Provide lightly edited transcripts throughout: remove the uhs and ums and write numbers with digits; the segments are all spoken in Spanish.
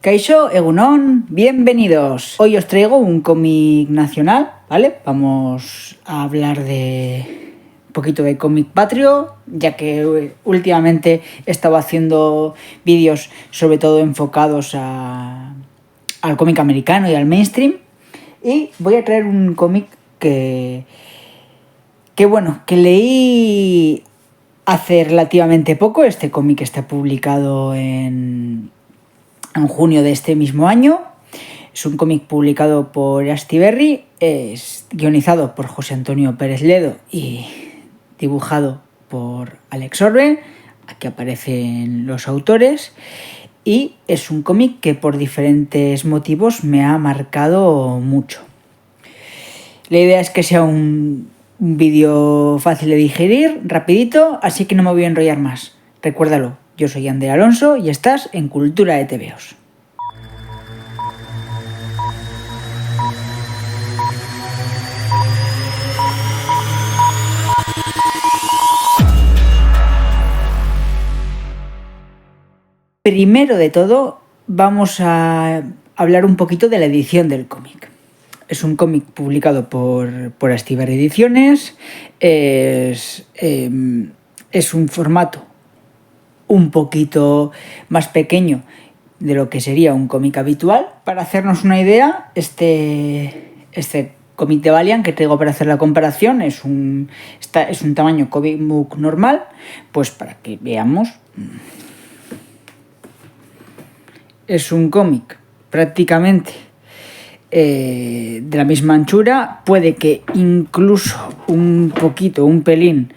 Kaixo, Egunon, bienvenidos. Hoy os traigo un cómic nacional, ¿vale? Vamos a hablar de un poquito de cómic patrio, ya que últimamente he estado haciendo vídeos sobre todo enfocados al cómic americano y al mainstream. Y voy a traer un cómic que leí hace relativamente poco. Este cómic está publicado en junio de este mismo año. Es un cómic publicado por Astiberri, es guionizado por José Antonio Pérez Ledo y dibujado por Alex Orbe. Aquí aparecen los autores y es un cómic que por diferentes motivos me ha marcado mucho. La idea es que sea un vídeo fácil de digerir, rapidito, así que no me voy a enrollar más. Recuérdalo, yo soy Ander Alonso y estás en Cultura de TVOs. Primero de todo, vamos a hablar un poquito de la edición del cómic. Es un cómic publicado por Astiberri Ediciones. Es un formato un poquito más pequeño de lo que sería un cómic habitual. Para hacernos una idea, este cómic de Valiant que traigo para hacer la comparación es un tamaño comic book normal, pues para que veamos. Es un cómic prácticamente de la misma anchura, puede que incluso un pelín,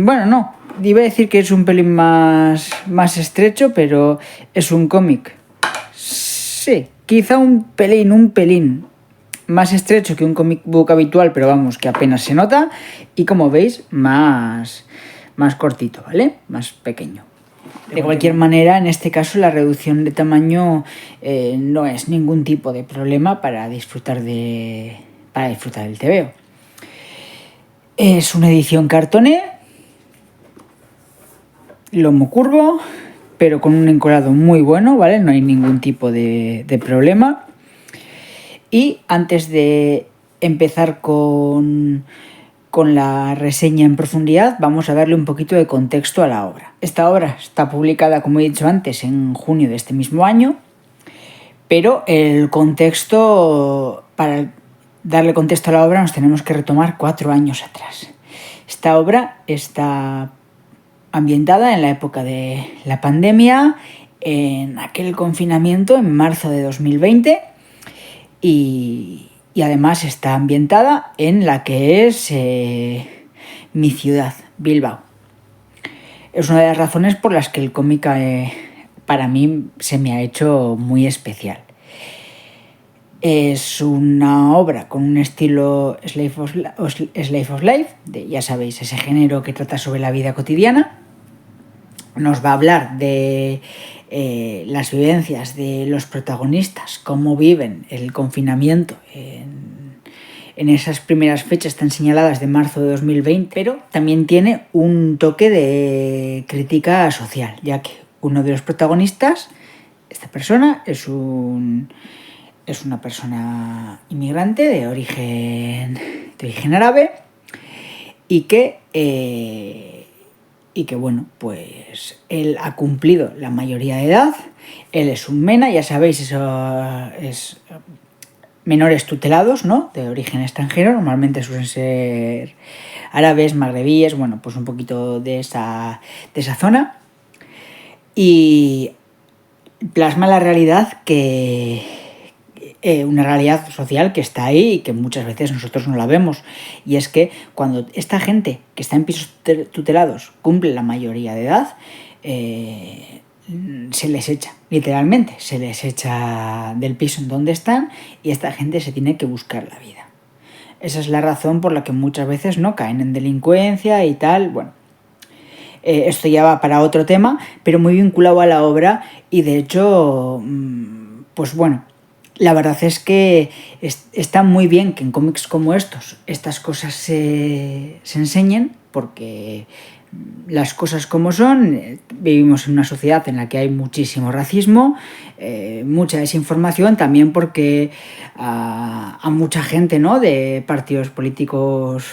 bueno, no, iba a decir que es un pelín más estrecho, pero es un cómic, sí, quizá un pelín más estrecho que un comic book habitual, pero vamos, que apenas se nota, y como veis, más cortito, ¿vale? Más pequeño. De cualquier manera, en este caso, la reducción de tamaño no es ningún tipo de problema para disfrutar del TVO. Es una edición cartoné, lomo curvo, pero con un encolado muy bueno, ¿vale? No hay ningún tipo de problema. Y antes de empezar con la reseña en profundidad, vamos a darle un poquito de contexto a la obra. Esta obra está publicada, como he dicho antes, en junio de este mismo año, pero el contexto, para darle contexto a la obra, nos tenemos que retomar 4 años atrás. Esta obra está ambientada en la época de la pandemia, en aquel confinamiento en marzo de 2020, y además está ambientada en la que es mi ciudad, Bilbao. Es una de las razones por las que el cómic para mí se me ha hecho muy especial. Es una obra con un estilo Slave of Life, ya sabéis, ese género que trata sobre la vida cotidiana. Nos va a hablar de las vivencias de los protagonistas, cómo viven el confinamiento en esas primeras fechas tan señaladas de marzo de 2020, pero también tiene un toque de crítica social, ya que uno de los protagonistas, esta persona, es una persona inmigrante de origen árabe y que bueno, pues él ha cumplido la mayoría de edad. Él es un MENA, ya sabéis, eso es menores tutelados, ¿no? De origen extranjero, normalmente suelen ser árabes, magrebíes, bueno, pues un poquito de esa zona. Y plasma la realidad una realidad social que está ahí y que muchas veces nosotros no la vemos, y es que cuando esta gente que está en pisos tutelados cumple la mayoría de edad, se les echa, literalmente, se les echa del piso en donde están y esta gente se tiene que buscar la vida. Esa es la razón por la que muchas veces no caen en delincuencia y tal. Bueno, esto ya va para otro tema, pero muy vinculado a la obra, y de hecho, pues bueno, la verdad es que está muy bien que en cómics como estas cosas se enseñen, porque las cosas como son. Vivimos en una sociedad en la que hay muchísimo racismo, mucha desinformación, también porque a mucha gente, ¿no?, de partidos políticos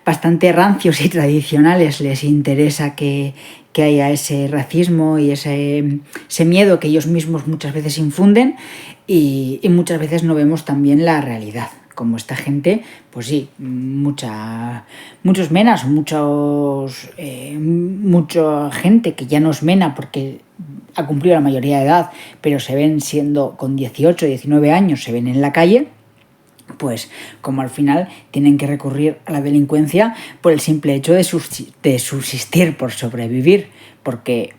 bastante rancios y tradicionales les interesa que haya ese racismo y ese miedo que ellos mismos muchas veces infunden, y muchas veces no vemos también la realidad. Como esta gente, pues sí, muchos menas, mucha gente que ya no es mena porque ha cumplido la mayoría de edad, pero se ven siendo con 18, 19 años, se ven en la calle, pues como al final tienen que recurrir a la delincuencia por el simple hecho de subsistir, por sobrevivir, porque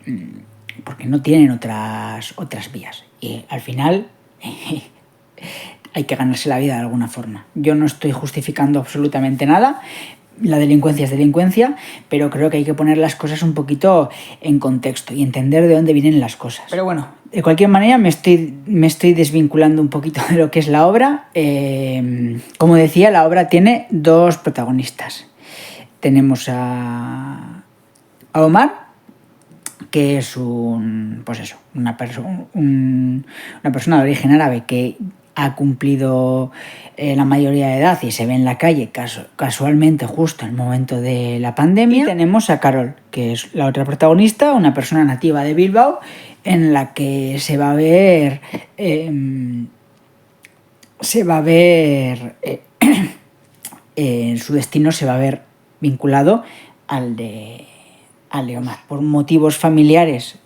no tienen otras vías. Y al final hay que ganarse la vida de alguna forma. Yo no estoy justificando absolutamente nada. La delincuencia es delincuencia, pero creo que hay que poner las cosas un poquito en contexto y entender de dónde vienen las cosas. Pero bueno, de cualquier manera me estoy desvinculando un poquito de lo que es la obra. Como decía, la obra tiene dos protagonistas. Tenemos a Omar, que es una persona de origen árabe que ha cumplido la mayoría de edad y se ve en la calle casualmente justo en el momento de la pandemia. Y tenemos a Carol, que es la otra protagonista, una persona nativa de Bilbao, en la que su destino se va a ver vinculado al de Omar. Por motivos familiares,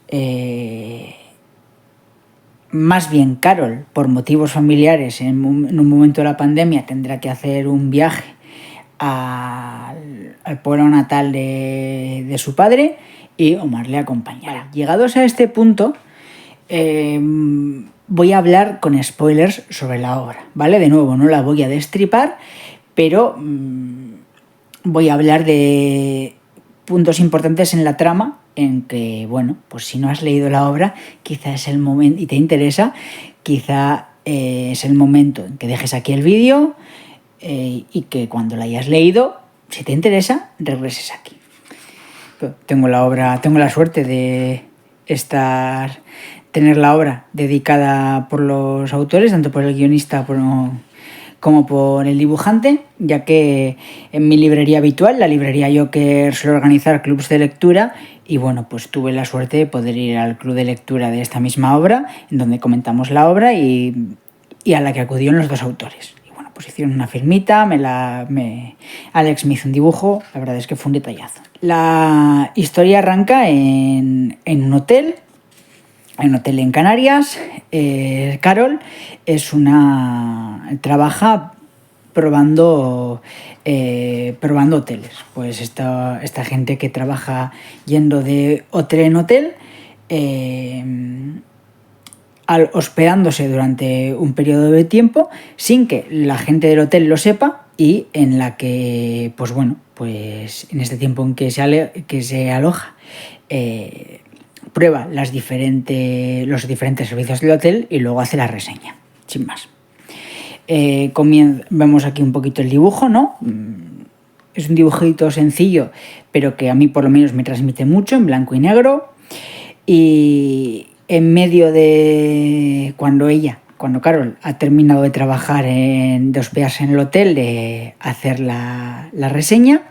más bien Carol, por motivos familiares, en un momento de la pandemia tendrá que hacer un viaje al pueblo natal de su padre, y Omar le acompañará. Llegados a este punto, voy a hablar con spoilers sobre la obra, ¿vale? De nuevo, no la voy a destripar, pero voy a hablar de puntos importantes en la trama, en que, bueno, pues si no has leído la obra, quizá es el momento, y te interesa, quizá es el momento en que dejes aquí el vídeo y que cuando la hayas leído, si te interesa, regreses aquí. Tengo la suerte de tener la obra dedicada por los autores, tanto por el guionista como por el dibujante, ya que en mi librería habitual, la librería Joker, suelo organizar clubs de lectura, y bueno, pues tuve la suerte de poder ir al club de lectura de esta misma obra, en donde comentamos la obra y a la que acudieron los dos autores. Y bueno, pues hicieron una firmita, Alex me hizo un dibujo, la verdad es que fue un detallazo. La historia arranca en un hotel en Canarias. Carol trabaja probando hoteles. Pues esta gente que trabaja yendo de hotel en hotel, hospedándose durante un periodo de tiempo sin que la gente del hotel lo sepa, y en la que, pues bueno, pues en este tiempo en que se aloja, prueba los diferentes servicios del hotel y luego hace la reseña, sin más. Vemos aquí un poquito el dibujo, ¿no? Es un dibujito sencillo, pero que a mí por lo menos me transmite mucho, en blanco y negro. Y en medio de cuando Carol ha terminado de trabajar, de hospedarse en el hotel, de hacer la reseña,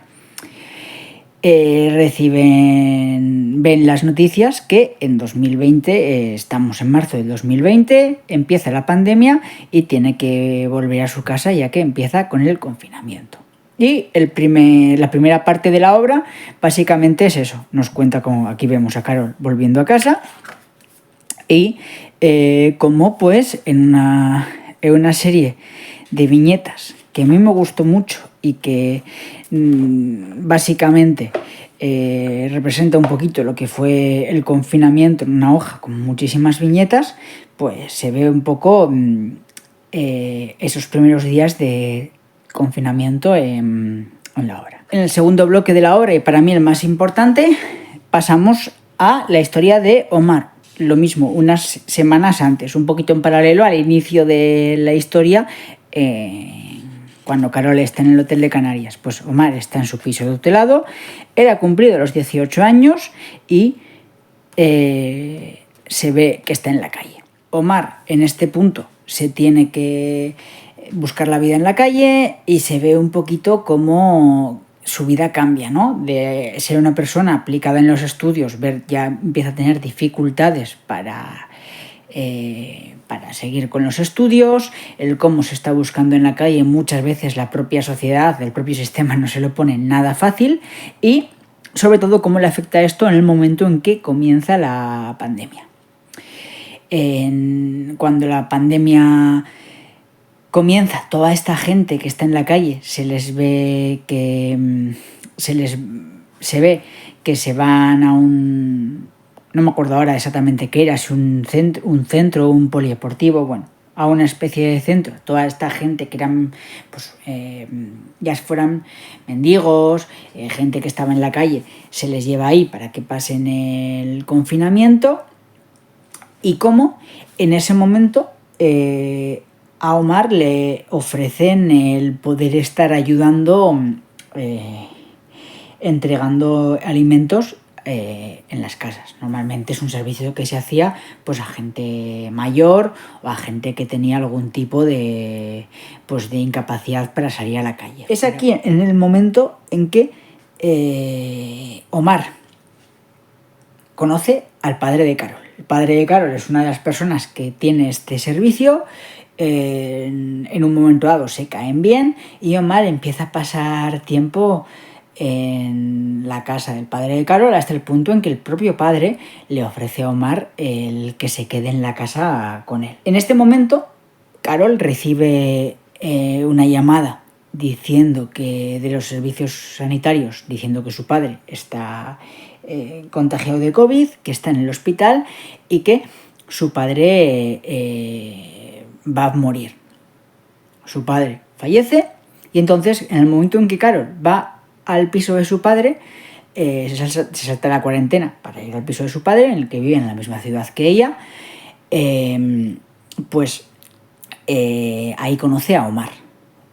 ven las noticias que en 2020, estamos en marzo del 2020, empieza la pandemia y tiene que volver a su casa, ya que empieza con el confinamiento. Y la primera parte de la obra básicamente es eso. Nos cuenta cómo aquí vemos a Carol volviendo a casa y cómo pues en una serie de viñetas que a mí me gustó mucho y que básicamente representa un poquito lo que fue el confinamiento en una hoja con muchísimas viñetas, pues se ve un poco esos primeros días de confinamiento en la obra. En el segundo bloque de la obra, y para mí el más importante, pasamos a la historia de Omar. Lo mismo, unas semanas antes, un poquito en paralelo al inicio de la historia, cuando Carol está en el hotel de Canarias, pues Omar está en su piso de tutelado, él ha cumplido los 18 años y se ve que está en la calle. Omar en este punto se tiene que buscar la vida en la calle y se ve un poquito cómo su vida cambia, ¿no? De ser una persona aplicada en los estudios, ya empieza a tener dificultades para seguir con los estudios, el cómo se está buscando en la calle, muchas veces la propia sociedad, el propio sistema no se lo pone nada fácil, y sobre todo cómo le afecta esto en el momento en que comienza la pandemia. Cuando la pandemia comienza, toda esta gente que está en la calle se ve que se van a no me acuerdo ahora exactamente qué era, si un centro o un polideportivo, bueno, a una especie de centro. Toda esta gente que eran, pues, ya fueran mendigos, gente que estaba en la calle, se les lleva ahí para que pasen el confinamiento. Y cómo en ese momento a Omar le ofrecen el poder estar ayudando, entregando alimentos en las casas. Normalmente es un servicio que se hacía pues a gente mayor o a gente que tenía algún tipo de incapacidad para salir a la calle. Es aquí en el momento en que Omar conoce al padre de Carol. El padre de Carol es una de las personas que tiene este servicio. En un momento dado se caen bien y Omar empieza a pasar tiempo en la casa del padre de Carol hasta el punto en que el propio padre le ofrece a Omar el que se quede en la casa con él. En este momento Carol recibe una llamada diciendo que de los servicios sanitarios, diciendo que su padre está contagiado de COVID, que está en el hospital y que su padre va a morir. Su padre fallece y entonces en el momento en que Carol va al piso de su padre, se salta la cuarentena para ir al piso de su padre, en el que vive en la misma ciudad que ella, ahí conoce a Omar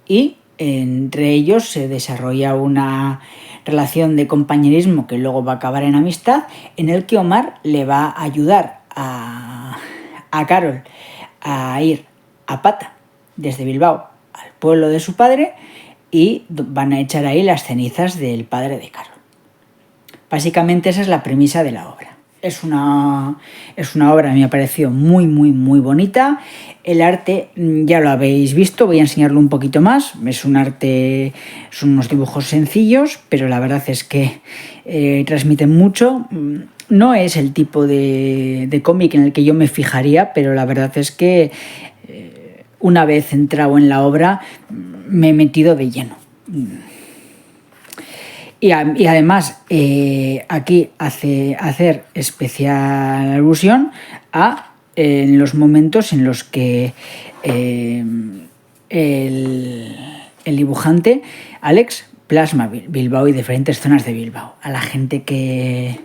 y entre ellos se desarrolla una relación de compañerismo que luego va a acabar en amistad, en el que Omar le va a ayudar a Carol a ir a pata desde Bilbao al pueblo de su padre y van a echar ahí las cenizas del padre de Carol. Básicamente esa es la premisa de la obra. Es una obra, me ha parecido muy, muy, muy bonita. El arte ya lo habéis visto, voy a enseñarlo un poquito más. Son unos dibujos sencillos, pero la verdad es que transmiten mucho. No es el tipo de cómic en el que yo me fijaría, pero la verdad es que una vez entrado en la obra me he metido de lleno. Y además aquí hacer especial alusión a los momentos en los que el dibujante Alex plasma Bilbao y diferentes zonas de Bilbao. A la gente que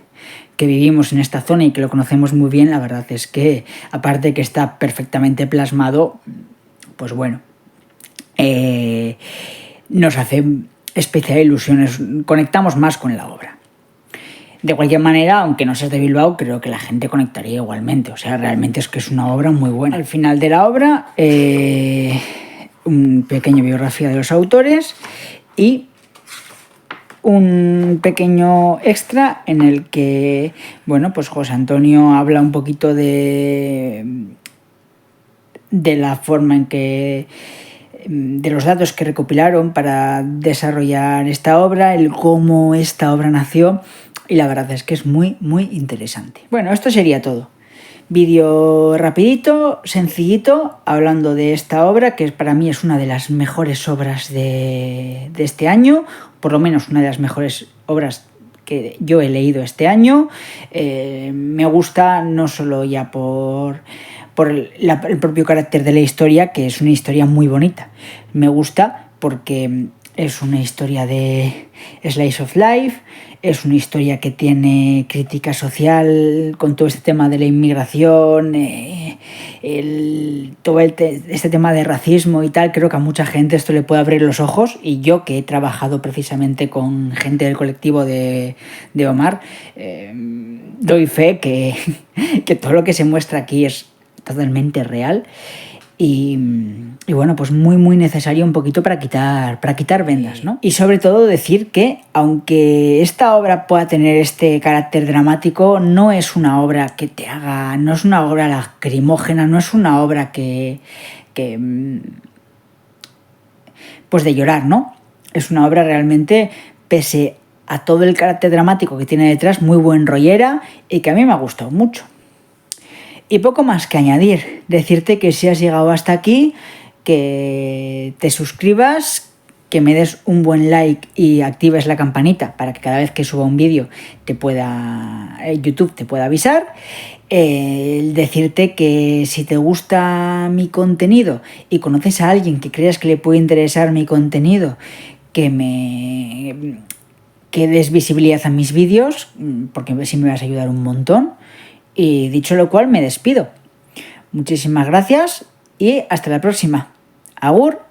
vivimos en esta zona y que lo conocemos muy bien, la verdad es que aparte de que está perfectamente plasmado, pues bueno, nos hace especial ilusiones, conectamos más con la obra. De cualquier manera, aunque no seas de Bilbao, creo que la gente conectaría igualmente. O sea, realmente es que es una obra muy buena. Al final de la obra, una pequeña biografía de los autores y un pequeño extra en el que, bueno, pues José Antonio habla un poquito de la forma en que, de los datos que recopilaron para desarrollar esta obra, el cómo esta obra nació, y la verdad es que es muy, muy interesante. Bueno, esto sería todo. Vídeo rapidito, sencillito, hablando de esta obra, que para mí es una de las mejores obras de este año, por lo menos una de las mejores obras que yo he leído este año. Me gusta no solo ya por el propio carácter de la historia, que es una historia muy bonita. Me gusta porque es una historia de slice of life, es una historia que tiene crítica social con todo este tema de la inmigración todo este tema de racismo y tal, creo que a mucha gente esto le puede abrir los ojos, y yo que he trabajado precisamente con gente del colectivo de Omar, doy fe que, que todo lo que se muestra aquí es totalmente real. Y bueno, pues muy necesario un poquito para quitar vendas, ¿no? Y sobre todo decir que, aunque esta obra pueda tener este carácter dramático, no es una obra que te haga, no es una obra lacrimógena, no es una obra que pues de llorar, ¿no? Es una obra realmente, pese a todo el carácter dramático que tiene detrás, muy buen rollera, y que a mí me ha gustado mucho. Y poco más que añadir. Decirte que si has llegado hasta aquí, que te suscribas, que me des un buen like y actives la campanita para que cada vez que suba un vídeo YouTube te pueda avisar. Decirte que si te gusta mi contenido y conoces a alguien que creas que le puede interesar mi contenido, que des visibilidad a mis vídeos, porque así me vas a ayudar un montón. Y dicho lo cual, me despido. Muchísimas gracias y hasta la próxima. Agur.